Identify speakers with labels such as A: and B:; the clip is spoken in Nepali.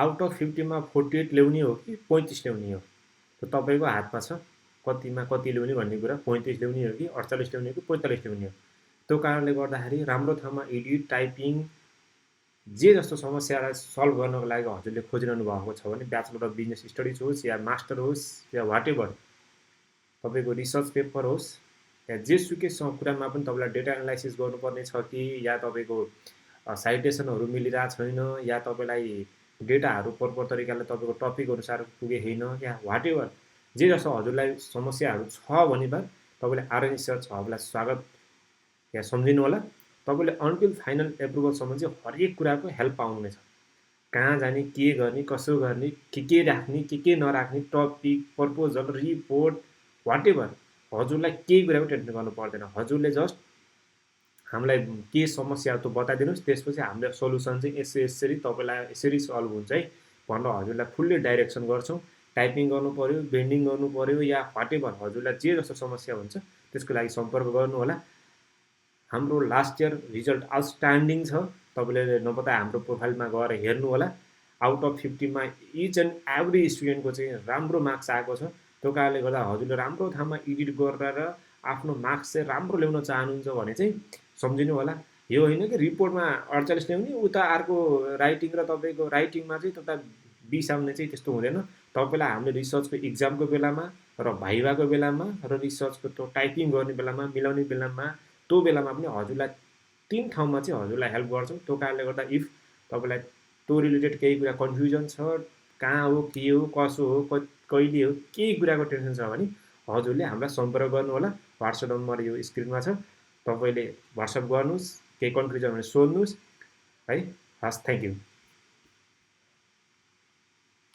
A: आउट अफ 50 मा 48 ल्याउने हो कि 35 ल्याउने हो त्यो तपाईको हातमा छ कतिमा कति ल्याउने भन्ने कुरा 35 ल्याउने हो कि 48 ल्याउने हो कि 45 ल्याउने हो त्यो कारणले गर्दाखेरि राम्रो ठाउँमा एडिट टाइपिङ जे जस्तो समस्यालाई सल्भ गर्नको लागि हजुरले खोजिरहनु भएको छ भने ब्याचलर अफ बिजनेस स्टडिज होस् या मास्टर होस् या वाटेभर तपाईको रिसर्च पेपर होस् या जेसुकै कुरामा पनि तपाईलाई डेटा एनालाइसिस गर्नुपर्ने छ कि या तपाईको साइटेसनहरू मिलिरहेको छैन या तपाईलाई डेटाहरू प्रपर तरिकाले तपाईको टपिक अनुसार पुगे छैन या वाटेभर जे जस्तो हजुरलाई समस्याहरू छ भने बा तपाईले आरएन रिसर्च हबलाई स्वागत या सम्झिनु होला तपाईले अन्टिल फाइनल एप्रुभलसम्म चाहिँ हरेक कुराको हेल्प पाउनुहुनेछ कहाँ जाने के गर्ने कसो गर्ने के राख्ने के नराख्ने टपिक प्रपोजल रिपोर्ट वाटेभर हजुरलाई केही कुराको टेन्सन गर्नु पर्दैन हजुरले जस्ट हामीलाई के समस्या त्यो बताइदिनुस् त्यसपछि हामीले सल्युसन चाहिँ यसरी तपाईलाई यसरी सल्भ हुन्छ है भनेर हजुरलाई फुल्ली डाइरेक्सन गर्छौं टाइपिङ गर्नु पर्यो बेन्डिङ गर्नु पर्यो या वाटेभर हजुरलाई जे जस्तो समस्या हुन्छ त्यसको लागि सम्पर्क गर्नु होला हाम्रो लास्ट इयर रिजल्ट आउटस्ट्यान्डिङ छ तपाईले नपत्ता हाम्रो प्रोफाइलमा गएर हेर्नु होला आउट अफ 50 मा इच एन्ड एभ्री स्टुडेन्टको चाहिँ राम्रो मार्क्स आएको छ त्यो कारणले गर्दा हजुरले राम्रो ठाउँमा एडिट गरेर आफ्नो मार्क्स चाहिँ राम्रो ल्याउन चाहनुहुन्छ भने चाहिँ सम्झिनु होला यो होइन कि रिपोर्टमा 48 ल्याउने उता अर्को राइटिङ र तपाईको राइटिङमा चाहिँ तता 20 आउने चाहिँ त्यस्तो हुँदैन तपाईलाई हामीले रिसर्चको एक्जामको बेलामा र भाइभाको बेलामा र रिसर्चको त्यो टाइपिङ गर्ने बेलामा मिलाउने बेलामा त्यो बेलामा पनि हजुरलाई तीन ठाउँमा चाहिँ हजुरलाई हेल्प गर्छौं त्यो कारणले गर्दा इफ तपाईलाई त्यो रिलेटेड केही कुरा कन्फ्युजन छ कहाँ हो के हो कसो हो कहिले हो केही कुराको टेन्सन छ भने हजुरले हामीलाई सम्पर्क गर्नु होला WhatsApp नम्बर यो स्क्रिनमा छ तपाईले WhatsApp गर्नुस् केही कन्फ्युजन भने सोध्नुस् है हस् थ्यांक यू